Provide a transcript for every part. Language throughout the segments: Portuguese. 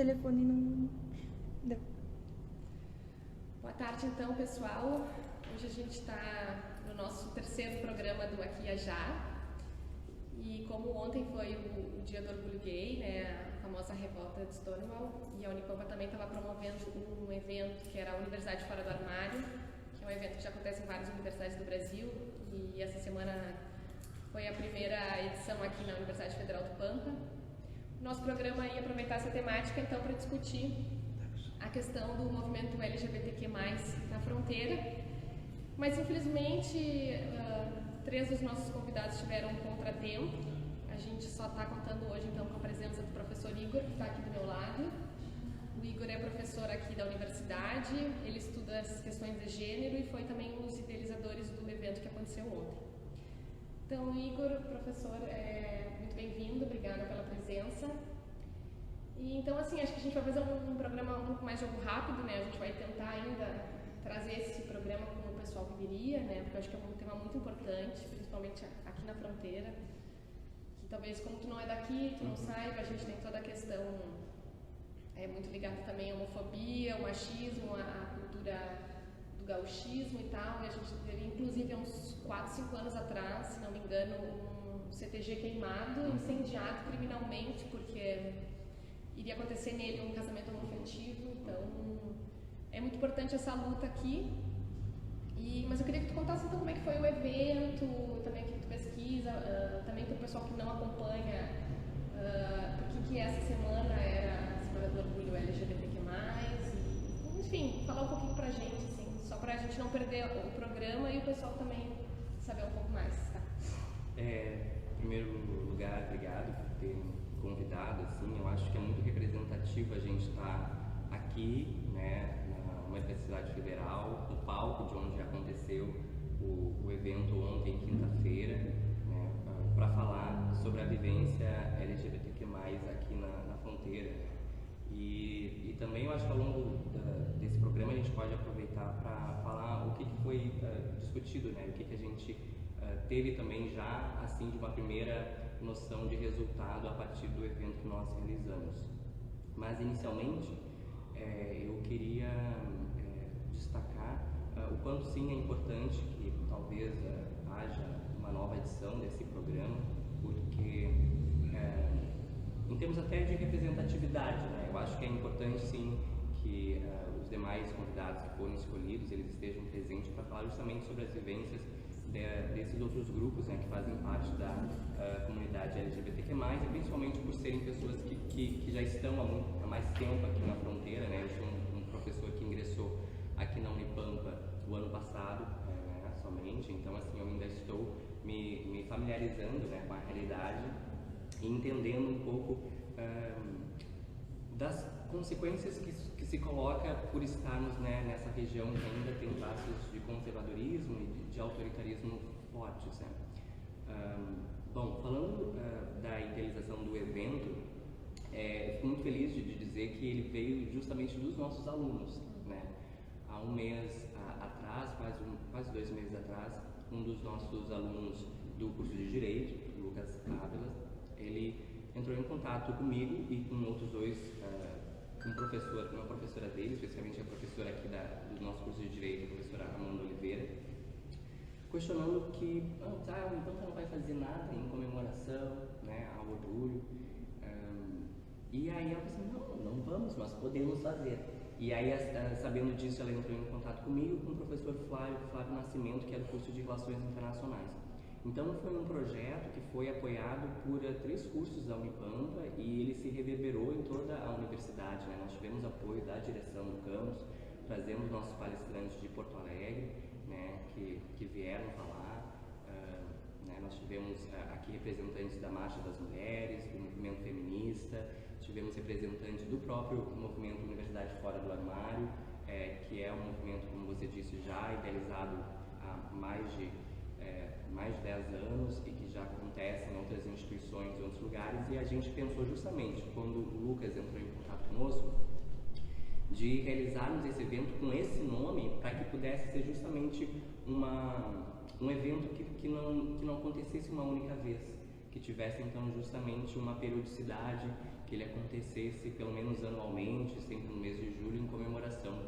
telefone não deu. Boa tarde, então, pessoal. Hoje a gente está no nosso terceiro programa do Aqui e Já. E como ontem foi o Dia do Orgulho Gay, né, a famosa revolta de Stonewall, e a Unipampa também estava promovendo um evento que era a Universidade Fora do Armário, que é um evento que já acontece em várias universidades do Brasil, e essa semana foi a primeira edição aqui na Universidade Federal do Pampa. Nosso programa ia aproveitar essa temática, então, para discutir a questão do movimento LGBTQ+, na fronteira, mas infelizmente 3 dos nossos convidados tiveram um contratempo. A gente só está contando hoje então com a presença do professor Igor, que está aqui do meu lado. O Igor é professor aqui da universidade, ele estuda essas questões de gênero e foi também um dos idealizadores do evento que aconteceu ontem. Então, Igor, professor, muito bem-vindo, obrigada pela presença. E então, assim, acho que a gente vai fazer um programa um pouco mais jogo rápido, né? A gente vai tentar ainda trazer esse programa como o pessoal viveria, né? Porque eu acho que é um tema muito importante, principalmente aqui na fronteira. Que talvez, como tu não é daqui, tu não saiba, a gente tem toda a questão muito ligada também à homofobia, ao machismo, à cultura do gauchismo e tal. E a gente teve, inclusive, há uns 4, 5 anos atrás, se não me engano, um CTG queimado, incendiado criminalmente, porque iria acontecer nele um casamento homoafetivo. Então, é muito importante essa luta aqui. Mas eu queria que tu contasse então como é que foi o evento, também o que tu pesquisa, também para o pessoal que não acompanha, por que essa semana era a Semana do Orgulho LGBTQ+, e, enfim, falar um pouquinho pra gente, assim, só pra gente não perder o programa e o pessoal também saber um pouco mais, tá? Em primeiro lugar, obrigado por terem convidado, assim, eu acho que é muito representativo a gente estar aqui, né, na Universidade Federal, no palco de onde aconteceu o evento ontem, quinta-feira, né, para falar sobre a vivência LGBTQ+, aqui na fronteira. E também eu acho que ao longo desse programa a gente pode aproveitar para falar o que foi discutido, né, o que a gente teve também já, assim, de uma primeira noção de resultado a partir do evento que nós realizamos. Mas, inicialmente, eu queria destacar o quanto, sim, é importante que talvez haja uma nova edição desse programa, porque, em termos até de representatividade, né, eu acho que é importante, sim, que os demais convidados que foram escolhidos, eles estejam presentes para falar justamente sobre as vivências desses outros grupos, né, que fazem parte da comunidade LGBTQ+, e principalmente por serem pessoas que já estão há mais tempo aqui na fronteira, né. Eu sou um professor que ingressou aqui na Unipampa o ano passado, somente, então, assim, eu ainda estou me familiarizando, né, com a realidade e entendendo um pouco das consequências que se coloca por estarmos, né, nessa região que ainda tem traços de conservadorismo e de autoritarismo fortes, né. Bom, falando da idealização do evento, fico muito feliz de dizer que ele veio justamente dos nossos alunos, né. Há um mês atrás, quase 2 meses atrás, um dos nossos alunos do curso de Direito, Lucas Ávila, ele entrou em contato comigo e com outros 2, uma professora dele, especialmente a professora aqui do nosso curso de Direito, a professora Amanda Oliveira, questionando que então não vai fazer nada em comemoração, né, ao orgulho. E aí ela disse, não vamos, nós podemos fazer. E aí, sabendo disso, ela entrou em contato comigo com o professor Flávio Nascimento, que é do curso de Relações Internacionais. Então, foi um projeto que foi apoiado por 3 cursos da Unipampa e ele se reverberou em toda a universidade, né? Nós tivemos apoio da direção do campus, trazemos nossos palestrantes de Porto Alegre, né, que vieram falar, né? Nós tivemos aqui representantes da Marcha das Mulheres, do movimento feminista, tivemos representantes do próprio movimento Universidade Fora do Armário, que é um movimento, como você disse, já idealizado há mais de 10 anos e que já acontece em outras instituições, em outros lugares, e a gente pensou justamente, quando o Lucas entrou em contato conosco, de realizarmos esse evento com esse nome para que pudesse ser justamente um evento que não acontecesse uma única vez, que tivesse então justamente uma periodicidade, que ele acontecesse pelo menos anualmente, sempre no mês de julho, em comemoração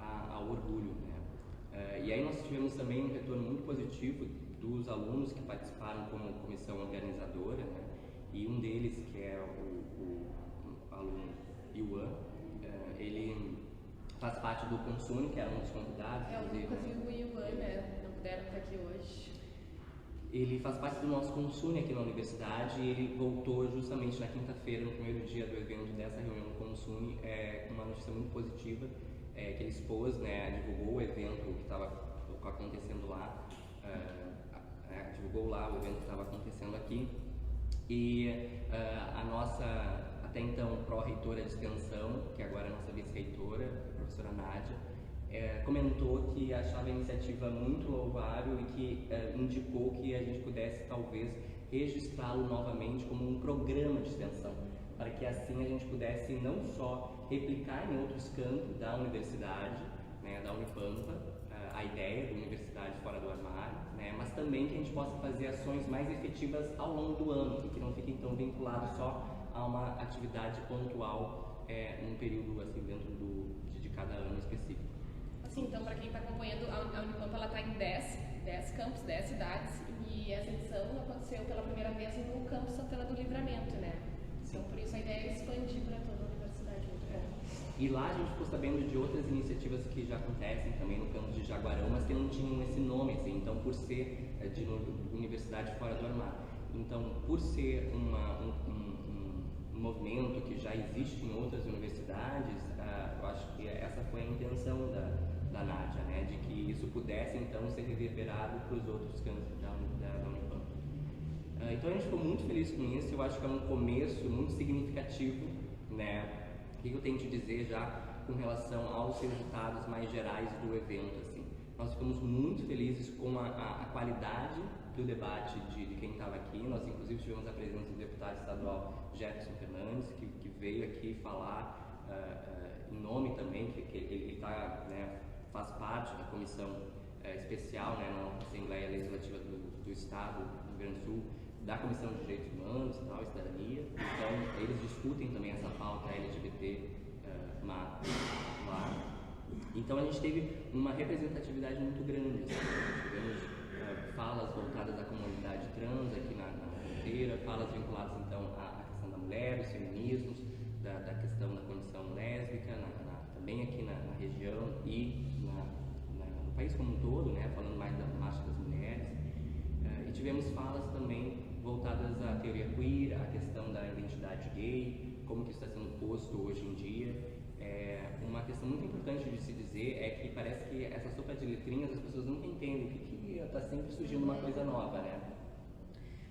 ao orgulho, né? E aí nós tivemos também um retorno muito positivo dos alunos que participaram como comissão organizadora, né? E um deles, que é o aluno Iwan, ele faz parte do Consune, que era um dos convidados. O Lucas e o Iwan, né? Não puderam estar aqui hoje. Ele faz parte do nosso Consune aqui na universidade e ele voltou justamente na quinta-feira, no primeiro dia do evento dessa reunião do Consune, com uma notícia muito positiva, que ele expôs, né, divulgou o evento que estava acontecendo lá, divulgou lá o evento que estava acontecendo aqui, e a nossa, até então, pró-reitora de extensão, que agora é a nossa vice-reitora, a professora Nádia, comentou que achava a iniciativa muito louvável e que indicou que a gente pudesse, talvez, registrá-lo novamente como um programa de extensão, para que assim a gente pudesse não só replicar em outros campos da universidade, né, da Unipampa, a ideia da universidade fora do armário, né, mas também que a gente possa fazer ações mais efetivas ao longo do ano, que não fiquem tão vinculados só a uma atividade pontual num período assim, dentro de cada ano específico. Assim, então, para quem está acompanhando, a Unipampa ela está em 10 campos, 10 cidades, e essa edição aconteceu pela primeira vez no campus Santana do Livramento, né? Então, por isso a ideia é expandir para toda a universidade, muito bom. E lá a gente ficou sabendo de outras iniciativas que já acontecem também no campus de Jaguarão, mas que não tinham esse nome, assim, então por ser de universidade fora do armário. Então, por ser um movimento que já existe em outras universidades, eu acho que essa foi a intenção da Nádia, né, de que isso pudesse então ser reverberado para os outros campos da Unipampa. Então a gente ficou muito feliz com isso, eu acho que é um começo muito significativo, né? O que eu tenho que dizer já com relação aos resultados mais gerais do evento, assim. Nós ficamos muito felizes com a qualidade do debate de quem estava aqui. Nós inclusive tivemos a presença do deputado estadual Jefferson Fernandes, que veio aqui falar em nome também, que ele né, faz parte da comissão especial, né, na Assembleia Legislativa do Estado do Rio Grande do Sul, da Comissão de Direitos Humanos e tal, e Cidadania. Então, eles discutem também essa pauta LGBT lá. Então, a gente teve uma representatividade muito grande. Assim. Tivemos falas voltadas à comunidade trans aqui na fronteira, falas vinculadas, então, à questão da mulher, dos feminismos, da questão da condição lésbica, também aqui na região e no país como um todo, né, falando mais da marcha das mulheres. E tivemos falas também voltadas à teoria queer, à questão da identidade gay, como que isso está sendo posto hoje em dia. Uma questão muito importante de se dizer é que parece que essa sopa de letrinhas as pessoas nunca entendem o que está sempre surgindo uma coisa nova, né?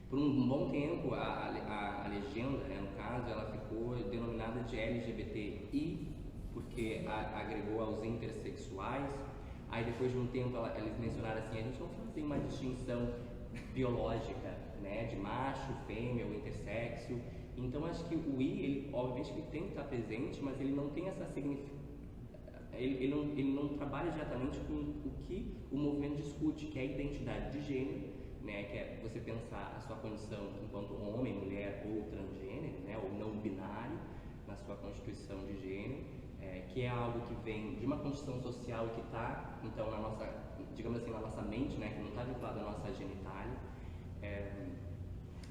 Por um bom tempo a legenda, né, no caso, ela ficou denominada de LGBTI, porque agregou aos intersexuais. Aí depois de um tempo eles mencionaram assim, a gente não faz uma distinção biológica, né, de macho, fêmea ou intersexo. Então acho que o I, ele, obviamente que ele tem que estar presente, mas ele não tem essa ele não trabalha diretamente com o que o movimento discute, que é a identidade de gênero, né, que é você pensar a sua condição enquanto homem, mulher ou transgênero, né, ou não binário na sua constituição de gênero, que é algo que vem de uma construção social que está, então, na nossa, digamos assim, na nossa mente, né, que não está vinculada à nossa genitália,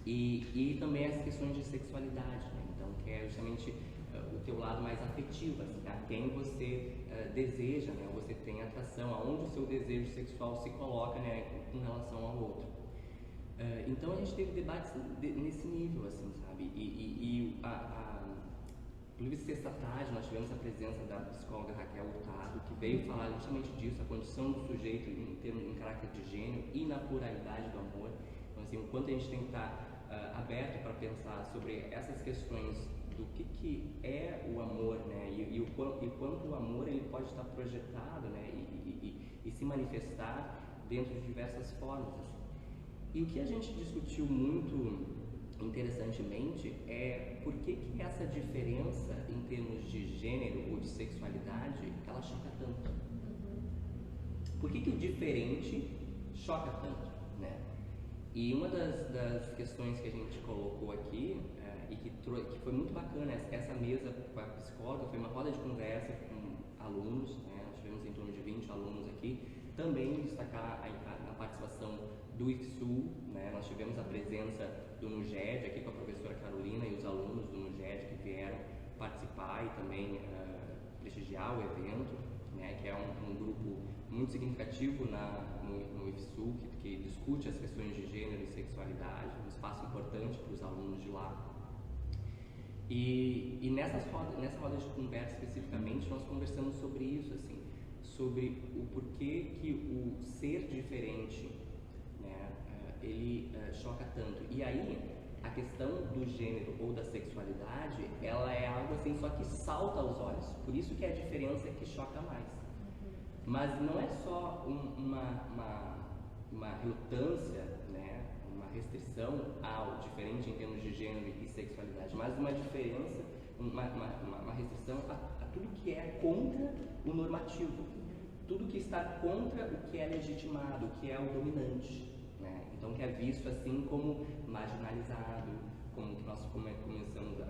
e também as questões de sexualidade, né, então, que é justamente o teu lado mais afetivo, assim, a quem você deseja, né, você tem atração, aonde o seu desejo sexual se coloca, né, com relação ao outro. Então a gente teve debates nesse nível, assim, sabe, inclusive sexta tarde nós tivemos a presença da psicóloga Raquel Hurtado, que veio falar justamente disso, a condição do sujeito em caráter de gênero e na pluralidade do amor. Então, assim, o quanto a gente tem que estar aberto para pensar sobre essas questões do que é o amor, né, e quanto o amor ele pode estar projetado, né, e se manifestar dentro de diversas formas, assim. E o que a gente discutiu muito interessantemente é por que essa diferença em termos de gênero ou de sexualidade ela choca tanto. Por que o diferente choca tanto, né? E uma das questões que a gente colocou aqui, e que foi muito bacana, essa mesa com a psicóloga, foi uma roda de conversa com alunos, né? Nós tivemos em torno de 20 alunos aqui, também destacar a participação do IFSU, né? Nós tivemos a presença do NUGED aqui com a professora Carolina e os alunos do NUGED que vieram participar e também prestigiar o evento, né? Que é um grupo muito significativo no IFSU, que discute as questões de gênero e sexualidade, um espaço importante para os alunos de lá. E nessa roda de conversa especificamente, nós conversamos sobre isso, assim, sobre o porquê que o ser diferente, né, ele choca tanto. E aí, a questão do gênero ou da sexualidade, ela é algo assim só que salta aos olhos. Por isso que a diferença é que choca mais. Mas não é só uma relutância, né, uma restrição ao diferente em termos de gênero e sexualidade, mas uma diferença, uma restrição a tudo que é contra o normativo, tudo que está contra o que é legitimado, o que é o dominante, né? Então que é visto assim como marginalizado, como que nós comentamos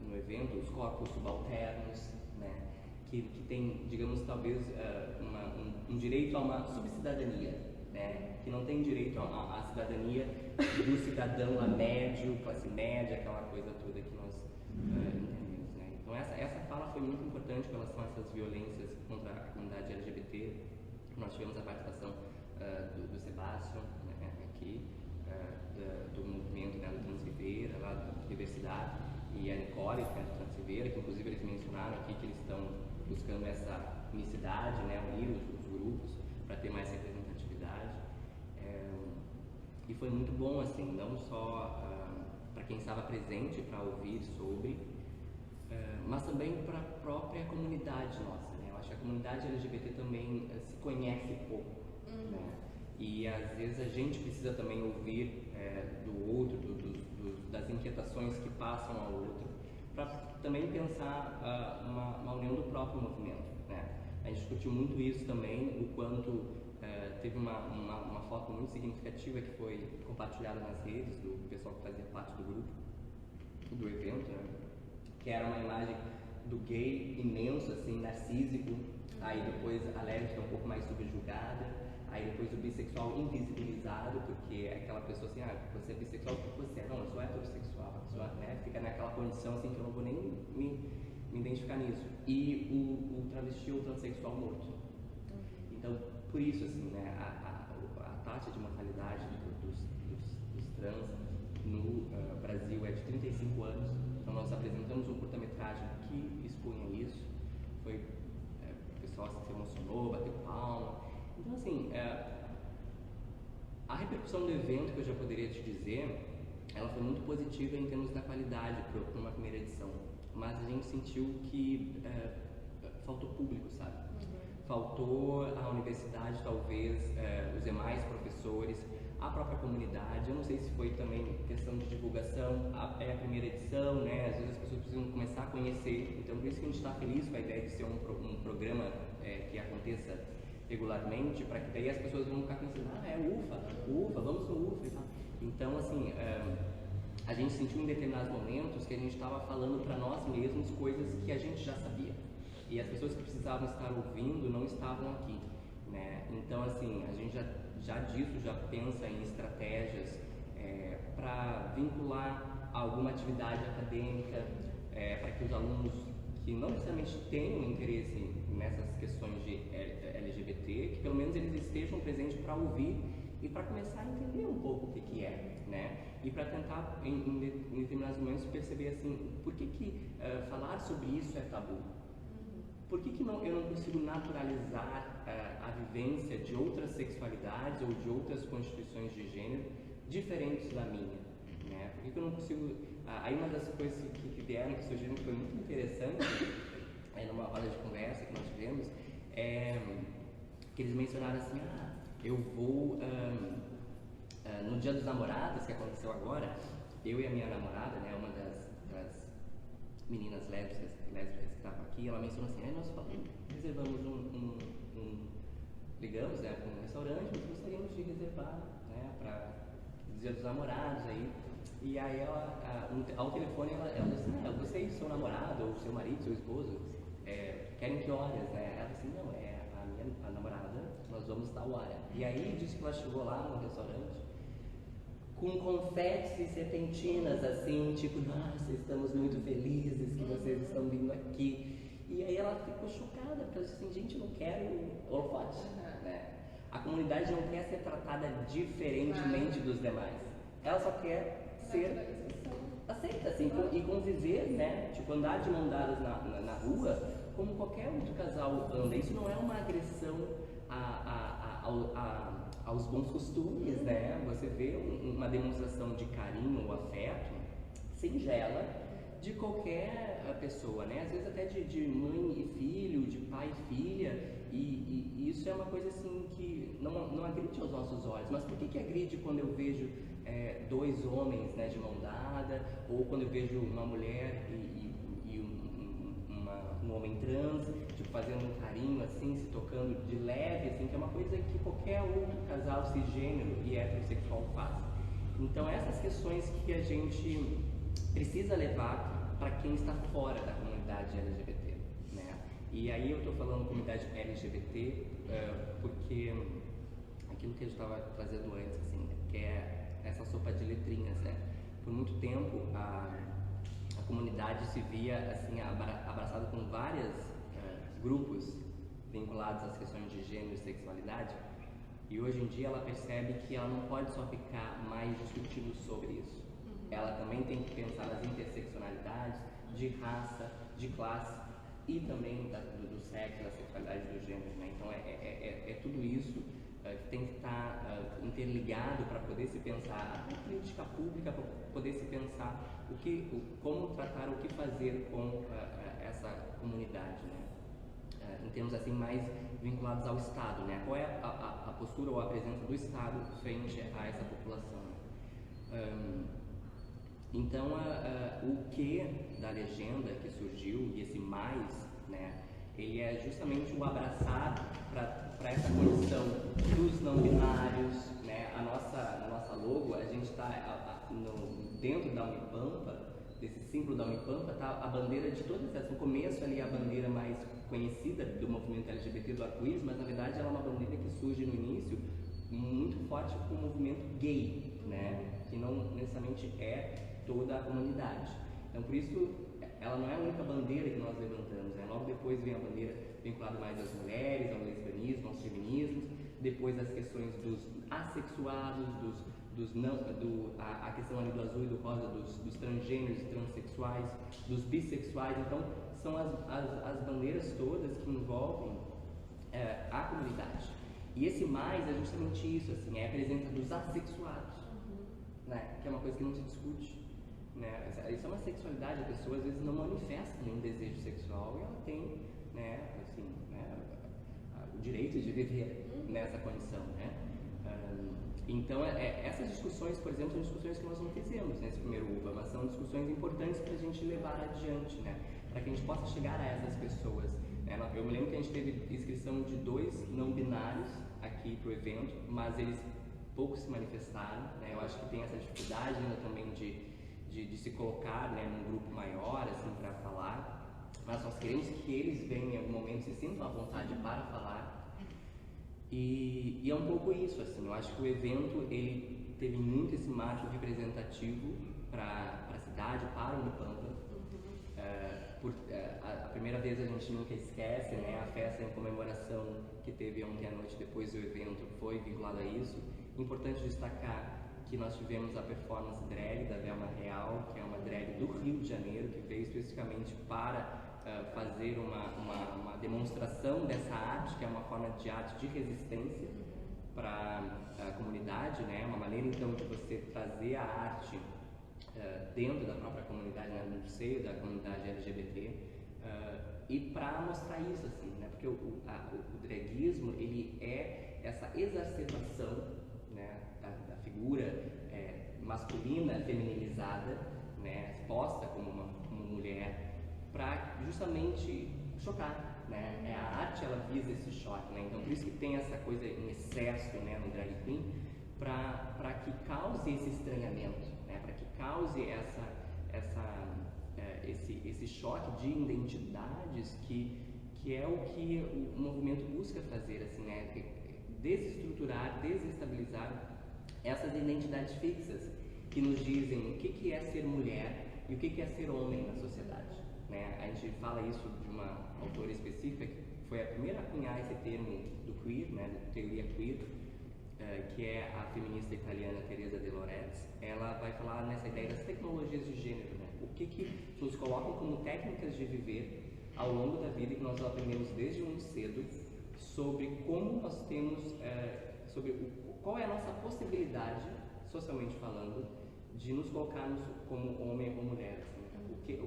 no evento, os corpos subalternos, né? Que tem, digamos, talvez um direito a uma subcidadania, né? Que não tem direito à cidadania do cidadão a médio, classe média, aquela coisa toda que nós entendemos, né? Então essa fala foi muito importante com relação a essas violências contra a comunidade LGBT. Nós tivemos a participação do Sebastião, né, aqui, do movimento, né, do Transribeira, lá da universidade, e a Nicole, né, do Transribeira, que inclusive eles mencionaram aqui que eles estão buscando essa unicidade, né, unir os grupos para ter mais representatividade. E foi muito bom, assim, não só para quem estava presente para ouvir sobre, mas também para a própria comunidade nossa, né? Eu acho que a comunidade LGBT também se conhece pouco, né? E às vezes a gente precisa também ouvir do outro, das inquietações que passam ao outro, para também pensar uma união do próprio movimento, né? A gente discutiu muito isso também, o quanto teve uma foto muito significativa que foi compartilhada nas redes do pessoal que fazia parte do grupo, do evento, né? Que era uma imagem do gay imenso, assim, narcísico, aí depois a lésbica um pouco mais subjugada, aí depois o bissexual invisibilizado, porque é aquela pessoa assim, você é bissexual porque você é, não, eu sou heterossexual, né? Fica naquela condição assim que eu não vou nem me identificar nisso. E o travesti ou transexual morto. Então, por isso, assim, né, a taxa de mortalidade dos trans no Brasil é de 35 anos. Então, nós apresentamos um curta-metragem que expunha isso. O pessoal se emocionou, bateu palma. Então, assim, a repercussão do evento, que eu já poderia te dizer, ela foi muito positiva em termos da qualidade para uma primeira edição. Mas a gente sentiu que faltou público, sabe? Faltou a universidade, talvez, os demais professores, a própria comunidade. Eu não sei se foi também questão de divulgação, é a primeira edição, né? Às vezes as pessoas precisam começar a conhecer. Então, por isso que a gente está feliz com a ideia de ser um programa que aconteça regularmente, para que daí as pessoas vão ficar pensando, é UFA, vamos no UFA e tal. Então, assim, a gente sentiu em determinados momentos que a gente estava falando para nós mesmos coisas que a gente já sabia. E as pessoas que precisavam estar ouvindo não estavam aqui, né? Então, assim, a gente já pensa em estratégias para vincular alguma atividade acadêmica, para que os alunos que não necessariamente tenham interesse nessas questões de LGBT, que pelo menos eles estejam presentes para ouvir e para começar a entender um pouco o que é, né? E para tentar, em determinados momentos, perceber assim, por que falar sobre isso é tabu? Por que eu não consigo naturalizar a vivência de outras sexualidades ou de outras constituições de gênero diferentes da minha? Né? Por que eu não consigo... Aí uma das coisas que vieram, que surgiram, que foi muito interessante, numa roda de conversa que nós tivemos, que eles mencionaram assim, eu vou... no Dia dos Namorados, que aconteceu agora, eu e a minha namorada, né, uma das meninas lésbicas que estavam aqui, ela mencionou assim, nós reservamos ligamos para um restaurante, nós gostaríamos de reservar né, para Dia dos Namorados aí. E aí ao telefone ela disse, você e seu namorado, ou seu marido, seu esposo, querem que horas, né? Ela disse, não, a namorada, nós vamos tal hora. E aí disse que ela chegou lá no restaurante com confetes e serpentinas, assim, tipo, nossa, estamos muito felizes que vocês estão vindo aqui. E aí ela ficou chocada, porque ela disse assim, gente, eu não quero holofote, né? A comunidade não quer ser tratada diferentemente dos demais. Ela só quer ser aceita, assim, e conviver, né? Tipo, andar de mão dadas na rua, como qualquer outro casal anda. Isso não é uma agressão aos bons costumes, né? Você vê uma demonstração de carinho ou afeto singela de qualquer pessoa, né? Às vezes até de mãe e filho, de pai e filha, e isso é uma coisa assim que não agride aos nossos olhos. Mas por que agride quando eu vejo dois homens, né, de mão dada, ou quando eu vejo uma mulher e um homem trans, tipo, fazendo um carinho assim, se tocando de leve, assim, que é uma coisa que qualquer outro casal cisgênero e heterossexual faz. Então essas questões que a gente precisa levar para quem está fora da comunidade LGBT, né? E aí eu estou falando comunidade LGBT porque aquilo que a gente estava trazendo antes, assim, que é essa sopa de letrinhas, né? Por muito tempo a comunidade se via assim abraçada com vários grupos vinculados às questões de gênero e sexualidade, e hoje em dia ela percebe que ela não pode só ficar mais discutindo sobre isso. Ela também tem que pensar nas interseccionalidades de raça, de classe e também do sexo, da sexualidade, do gênero, né? Então é tudo isso que tem que estar interligado para poder se pensar a política pública, para poder se pensar como tratar, o que fazer com essa comunidade, né? Em termos assim mais vinculados ao Estado, né? Qual é a postura ou a presença do Estado frente a essa população? Então, o que da legenda que surgiu, e esse mais, né, ele é justamente o abraçar para essa condição dos não binários, né? Na nossa logo, a gente está dentro da Unipampa, desse símbolo da Unipampa, está a bandeira de todas essas. No começo ali a bandeira mais conhecida do movimento LGBT do arco-íris, mas na verdade ela é uma bandeira que surge no início muito forte com o movimento gay, né? Que não necessariamente é toda a comunidade. Então por isso ela não é a única bandeira que nós levantamos, né? Logo depois vem a bandeira vinculada mais às mulheres, ao lesbianismo, aos feminismos, depois as questões dos assexuados, a questão ali do azul e do rosa, dos transgêneros e transexuais, dos bissexuais. Então são as bandeiras todas que envolvem a comunidade. E esse mais é justamente isso, assim, é a presença dos assexuados, né? Que é uma coisa que não se discute. Né? Isso é uma sexualidade, a pessoa às vezes não manifesta nenhum desejo sexual e ela tem, né, assim, né, o direito de viver nessa condição, né? Então essas discussões, por exemplo, são discussões que nós não fizemos nesse primeiro UBA, mas são discussões importantes para a gente levar adiante, né? Para que a gente possa chegar a essas pessoas, né? Eu me lembro que a gente teve inscrição de 2 não binários aqui para o evento, mas eles pouco se manifestaram, né? Eu acho que tem essa dificuldade ainda também de se colocar, né, num grupo maior, assim, para falar, mas nós queremos que eles venham em algum momento, se sintam à vontade para falar, e é um pouco isso, assim, eu acho que o evento, ele teve muito esse marco representativo para a cidade, para o Unipampa. A primeira vez a gente nunca esquece, né, a festa em comemoração que teve ontem à noite depois do evento foi vinculada a isso. Importante destacar que nós tivemos a performance drag da Velma Real, que é uma drag do Rio de Janeiro, que veio especificamente para fazer uma demonstração dessa arte, que é uma forma de arte de resistência para a comunidade, né? Uma maneira então de você trazer a arte dentro da própria comunidade, né? No seio da comunidade LGBT, e para mostrar isso, assim, né? Porque o draguismo, ele é essa exacerbação, né, da figura masculina feminilizada, né, exposta como uma mulher, para justamente chocar, né? A arte, ela visa esse choque, né? Então por isso que tem essa coisa em excesso, né, no drag queen, para que cause esse estranhamento, né? Para que cause esse choque de identidades que é o que o movimento busca fazer, assim, né? Desestruturar, desestabilizar essas identidades fixas que nos dizem o que é ser mulher e o que é ser homem na sociedade, né? A gente fala isso de uma autora específica que foi a primeira a cunhar esse termo do queer, né? Da teoria queer, que é a feminista italiana Teresa de Lorenz. Ela vai falar nessa ideia das tecnologias de gênero, né? O que nos colocam como técnicas de viver ao longo da vida, que nós aprendemos desde muito cedo sobre como nós temos, qual é a nossa possibilidade, socialmente falando, de nos colocarmos como homem ou mulher, assim, né? O que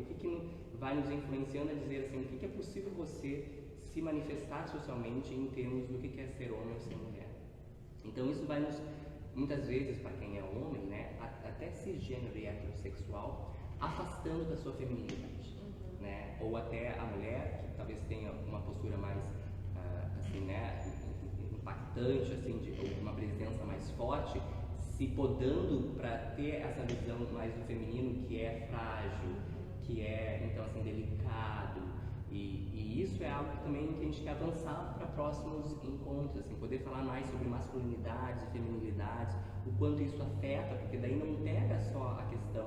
vai nos influenciando a dizer assim, o que é possível você se manifestar socialmente em termos do que é ser homem ou ser mulher. Então isso vai nos, muitas vezes, para quem é homem, né, até cisgênero e heterossexual, afastando da sua feminilidade, né? Ou até a mulher, que talvez tenha uma postura mais, assim, né, impactante, assim, ou uma presença mais forte, se podando para ter essa visão mais do feminino, que é frágil, que é, então, assim, delicado. E isso é algo também que a gente quer avançar para próximos encontros, assim, poder falar mais sobre masculinidades e feminilidades, o quanto isso afeta, porque daí não pega só a questão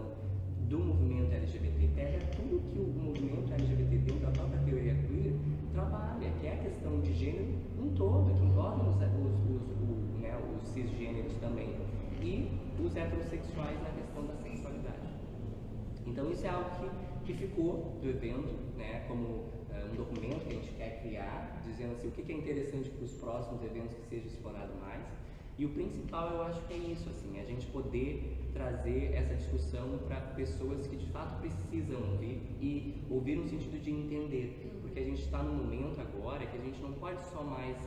do movimento LGBT, pega tudo que o movimento LGBT dentro da própria teoria queer trabalha, que é a questão de gênero um todo, que envolve os cisgêneros também, e os heterossexuais na questão da sexualidade. Então isso é algo que ficou do evento, né, como um documento que a gente quer criar, dizendo assim, o que é interessante para os próximos eventos que seja explorado mais. E o principal, eu acho que é isso, assim, a gente poder trazer essa discussão para pessoas que de fato precisam ouvir, e ouvir no sentido de entender, porque a gente está num momento agora que a gente não pode só mais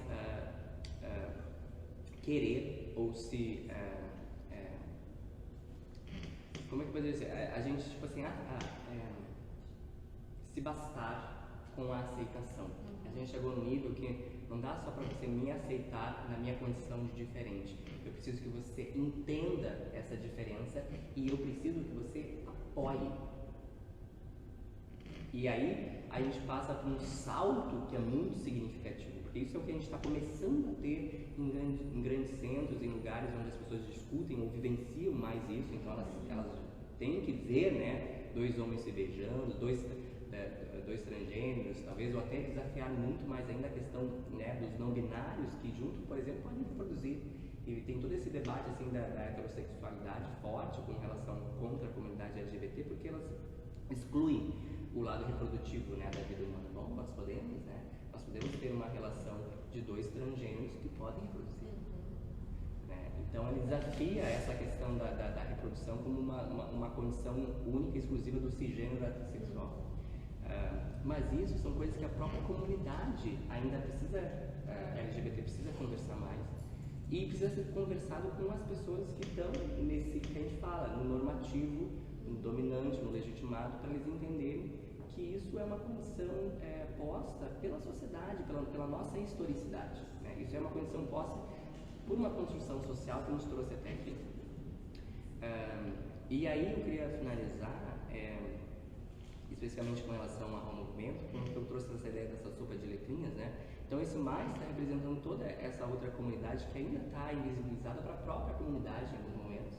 querer ou se... como é que eu posso dizer? A gente, tipo assim, se bastar com a aceitação. A gente chegou no nível que não dá só para você me aceitar na minha condição de diferente. Eu preciso que você entenda essa diferença e eu preciso que você apoie. E aí a gente passa por um salto que é muito significativo, porque isso é o que a gente está começando a ter em grandes centros, em lugares onde as pessoas discutem ou vivenciam mais isso. Então elas têm que ver, né, dois homens se beijando, dois transgêneros, talvez, ou até desafiar muito mais ainda a questão, né, dos não binários, que junto, por exemplo, podem reproduzir. E tem todo esse debate assim, da heterossexualidade forte com relação contra a comunidade LGBT, porque elas excluem o lado reprodutivo, né, da vida humana. Bom, nós podemos ter uma relação de dois transgêneros que podem reproduzir. Né? Então ele desafia essa questão da reprodução como uma condição única e exclusiva do cisgênero heterossexual. Mas isso são coisas que a própria comunidade ainda precisa, LGBT precisa conversar mais, e precisa ser conversado com as pessoas que estão nesse, que a gente fala, no normativo, no dominante, no legitimado, para eles entenderem que isso é uma condição posta pela sociedade, pela nossa historicidade. Né? Isso é uma condição posta por uma construção social que nos trouxe até aqui. E aí eu queria finalizar, especialmente com relação ao movimento, porque eu trouxe essa ideia dessa sopa de letrinhas, né? Então esse mais está representando toda essa outra comunidade que ainda está invisibilizada para a própria comunidade em alguns momentos.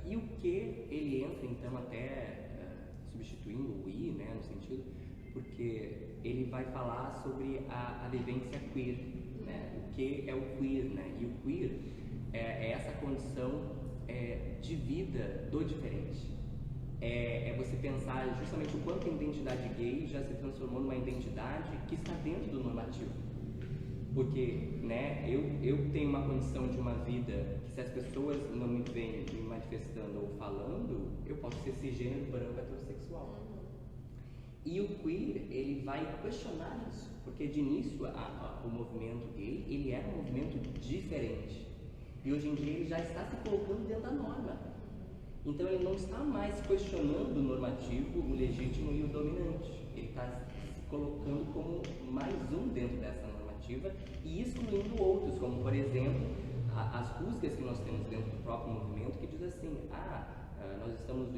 E o que ele entra então até substituindo o I, né, no sentido, porque ele vai falar sobre a vivência queer, né? O que é o queer, né? E o queer é essa condição de vida do diferente. É você pensar justamente o quanto a identidade gay já se transformou numa identidade que está dentro do normativo. Porque, né, eu tenho uma condição de uma vida que, se as pessoas não me veem me manifestando ou falando, eu posso ser cisgênero, branco, heterossexual. E o queer, ele vai questionar isso, porque de início o movimento gay, ele era um movimento diferente. E hoje em dia ele já está se colocando dentro da norma. Então ele não está mais questionando o normativo, o legítimo e o dominante. Ele está se colocando como mais um dentro dessa normativa e excluindo outros, como por exemplo as rusgas que nós temos dentro do próprio movimento, que diz assim, nós estamos,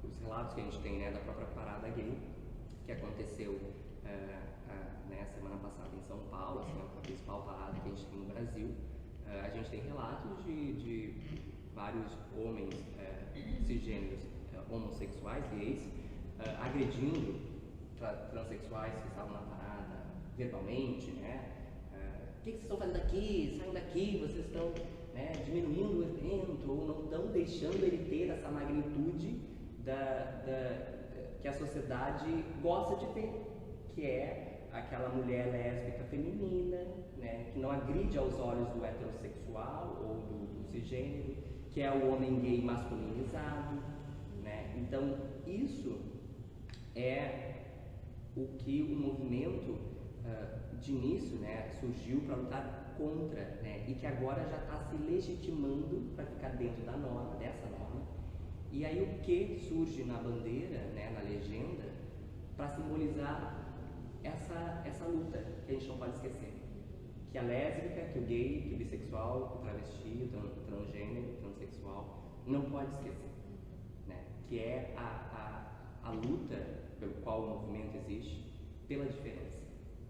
os relatos que a gente tem, né, da própria parada gay, que aconteceu né, semana passada em São Paulo, assim, a principal parada que a gente tem no Brasil. A gente tem relatos de vários homens cisgêneros homossexuais, gays, agredindo transexuais que estavam na parada verbalmente, né? O que vocês estão fazendo aqui? Saiam daqui, vocês estão, né, diminuindo o evento, ou não estão deixando ele ter essa magnitude que a sociedade gosta de ter, que é aquela mulher lésbica feminina, né, que não agride aos olhos do heterossexual ou do cisgênero, que é o homem gay masculinizado, né? Então, isso é o que o movimento de início, né, surgiu para lutar contra, né, e que agora já está se legitimando para ficar dentro da norma, dessa norma. E aí o que surge na bandeira, né, na legenda, para simbolizar essa luta que a gente não pode esquecer. Que a lésbica, que o gay, que o bissexual, que o travesti, o transgênero, o transexual, não pode esquecer, né? Que é a luta pelo qual o movimento existe, pela diferença.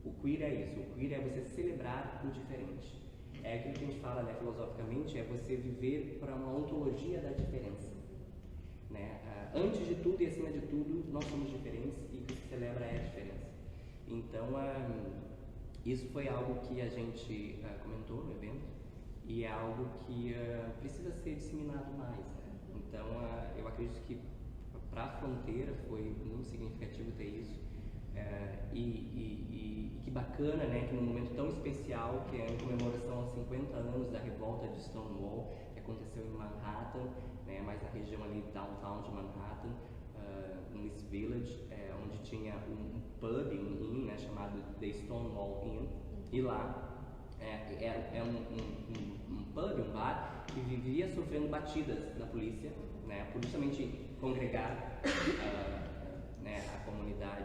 O queer é isso, o queer é você celebrar o diferente. É aquilo que a gente fala, né, filosoficamente, é você viver para uma ontologia da diferença, né? Antes de tudo e acima de tudo, nós somos diferentes e o que se celebra é a diferença. Então, isso foi algo que a gente comentou no evento e é algo que precisa ser disseminado mais, né? Então, eu acredito que para a fronteira foi muito significativo ter isso. E que bacana, né, que num momento tão especial, que é em comemoração aos 50 anos da revolta de Stonewall, que aconteceu em Manhattan, né, mais na região ali downtown de Manhattan, no East Village, onde tinha um pub, um inn, né, chamado The Stonewall Inn, e lá é um pub, um bar, que vivia sofrendo batidas da polícia, né, por justamente congregar né, a comunidade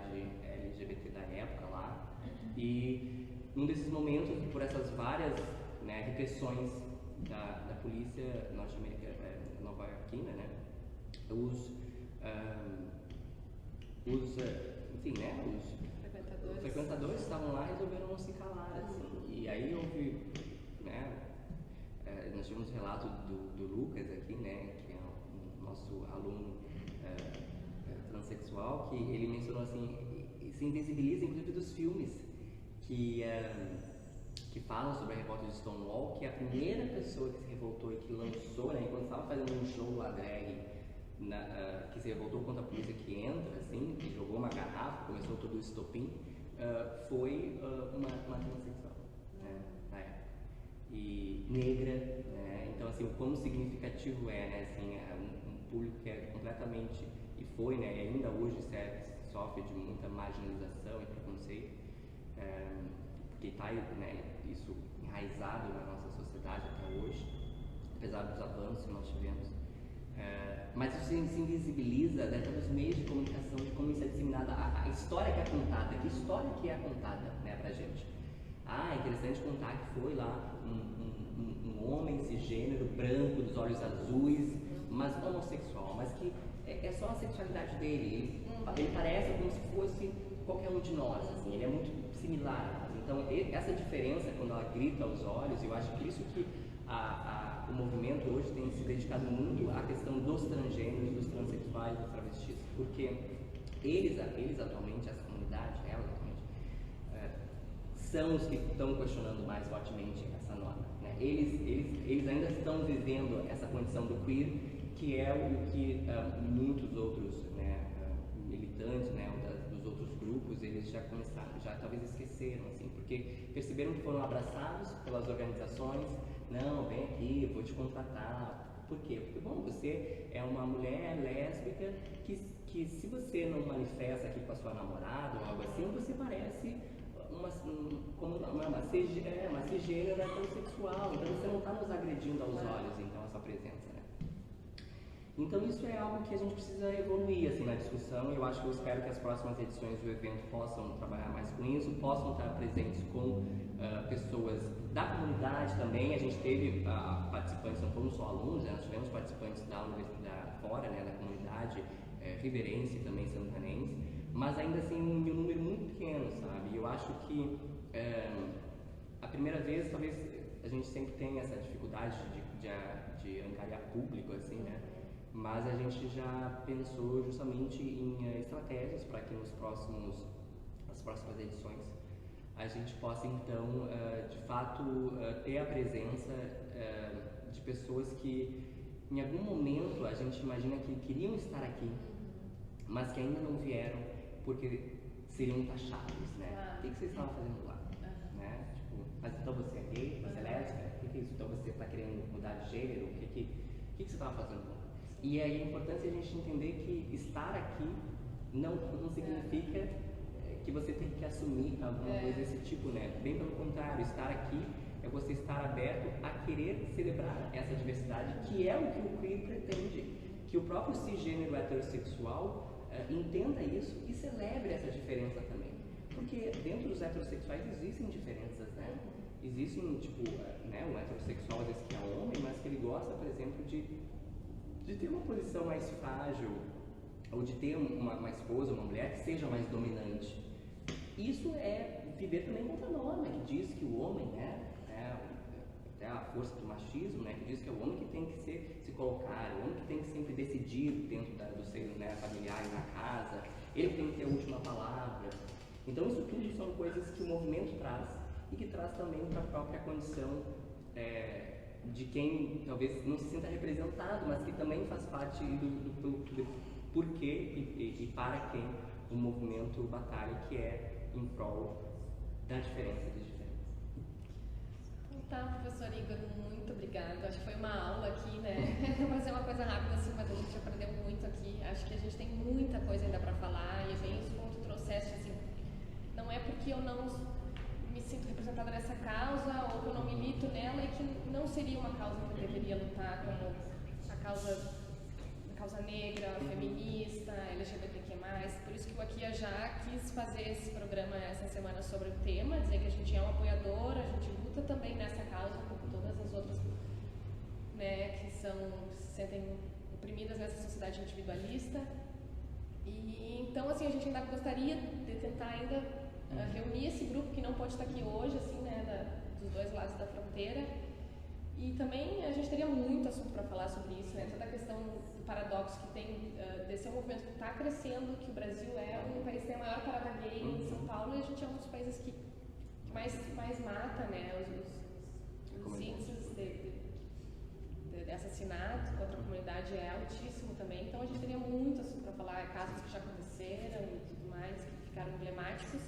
LGBT da época lá. E num desses momentos, por essas várias, né, repressões da polícia norte-americana, nova-iorquina, né, enfim, né, os frequentadores estavam lá e resolveram não se calar, assim. E aí houve, né, nós tivemos relato do Lucas aqui, né, que é o nosso aluno transexual, que ele mencionou assim, se invisibiliza inclusive dos filmes que falam sobre a revolta de Stonewall, que a primeira pessoa que se revoltou e que lançou, né, quando estava fazendo um show lá drag, que se revoltou contra a polícia, que entra, assim, que jogou uma garrafa, começou todo o estopim, foi uma transexual, né, na época, e negra, né? Então, assim, o quão significativo é, né, assim, um público que é completamente, e foi, né, e ainda hoje sofre de muita marginalização e preconceito, porque está, né, isso enraizado na nossa sociedade até hoje, apesar dos avanços que nós tivemos. Mas isso se invisibiliza, né, pelos meios de comunicação, de como isso é disseminado, a história que é contada, que história que é contada, né, pra gente. É interessante contar que foi lá um homem cisgênero, branco, dos olhos azuis, mas homossexual, mas que é só a sexualidade dele, ele parece como se fosse qualquer um de nós, assim, ele é muito similar a nós. Então, essa diferença, quando ela grita aos olhos, eu acho que por isso que o movimento hoje tem se dedicado muito à questão dos transgêneros, dos transexuais, dos travestis, porque eles atualmente, essa comunidade, elas atualmente, são os que estão questionando mais fortemente essa norma, né? Eles ainda estão vivendo essa condição do queer, que é o que muitos outros, né, militantes, né, dos outros grupos, eles já talvez esqueceram, assim, porque perceberam que foram abraçados pelas organizações. Não, vem aqui, eu vou te contratar. Por quê? Porque, bom, você é uma mulher lésbica que se você não manifesta aqui com a sua namorada ou algo assim, você parece uma cisgênero heterossexual, então você não está nos agredindo aos olhos, então, a sua presença, né? Então isso é algo que a gente precisa evoluir assim na discussão. Eu acho que eu espero que as próximas edições do evento possam trabalhar mais com isso, possam estar presentes com pessoas da comunidade também. A gente teve participantes, não foram só alunos, né? Nós tivemos participantes da universidade fora, né, da comunidade riverense, também santanense, mas ainda assim um número muito pequeno, sabe? E eu acho que a primeira vez, talvez a gente sempre tem essa dificuldade de angariar público, assim, né? Mas a gente já pensou justamente em estratégias para que nas próximas edições a gente possa então, de fato, ter a presença de pessoas que em algum momento a gente imagina que queriam estar aqui, mas que ainda não vieram porque seriam taxados, né? O que vocês estavam fazendo lá? Né? Tipo, mas então você é gay, você é lésbica? O que é isso? Então você está querendo mudar de gênero? O que você estava fazendo lá? E aí a importância é a gente entender que estar aqui não significa que você tem que assumir alguma coisa desse tipo, né? Bem pelo contrário, estar aqui é você estar aberto a querer celebrar essa diversidade, que é o que o queer pretende, que o próprio cisgênero heterossexual entenda isso e celebre essa diferença também. Porque dentro dos heterossexuais existem diferenças, né? Existem, tipo, né, um heterossexual às vezes que é homem, mas que ele gosta, por exemplo, de ter uma posição mais frágil, ou de ter uma esposa, uma mulher que seja mais dominante. Isso é viver também contra a norma, que diz que o homem, né, até a força do machismo, né, que diz que é o homem que tem que se colocar, o homem que tem que sempre decidir dentro do seio, né, familiar e na casa, ele tem que ter a última palavra. Então isso tudo são coisas que o movimento traz e que traz também para a própria condição de quem talvez não se sinta representado, mas que também faz parte do porquê e para quem o movimento batalha, que é em prol da diferença das diferenças. Então, professor Igor, muito obrigada. Acho que foi uma aula aqui, né? Vou fazer uma coisa rápida assim, mas a gente aprendeu muito aqui. Acho que a gente tem muita coisa ainda para falar, e é bem isso como tu trouxeste, assim, não é porque eu não me sinto representada nessa causa ou que eu não milito nela e que não seria uma causa que eu deveria lutar, como a causa negra, feminista, LGBTQ+. Por isso que o Aqui Já quis fazer esse programa essa semana sobre o tema, dizer que a gente é um apoiador, a gente luta também nessa causa, como todas as outras, né, que se sentem oprimidas nessa sociedade individualista. E então, assim, a gente ainda gostaria de tentar ainda reunir esse grupo que não pode estar aqui hoje, assim, né, dos dois lados da fronteira. E também a gente teria muito assunto para falar sobre isso, né? Toda a questão do paradoxo que tem desse movimento que está crescendo, que o Brasil é um país que tem a maior parada gay em São Paulo, e a gente é um dos países que mais mata, né? Os índices de assassinato contra a comunidade é altíssimo também. Então a gente teria muito assunto para falar, casos que já aconteceram e tudo mais, que ficaram emblemáticos.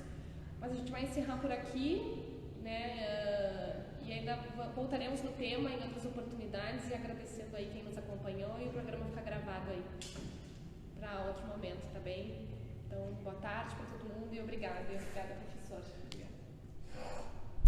Mas a gente vai encerrar por aqui, né? E ainda voltaremos no tema em outras oportunidades, e agradecendo aí quem nos acompanhou, e o programa fica gravado aí para outro momento, tá bem? Então, boa tarde para todo mundo e obrigada, professor. Obrigado.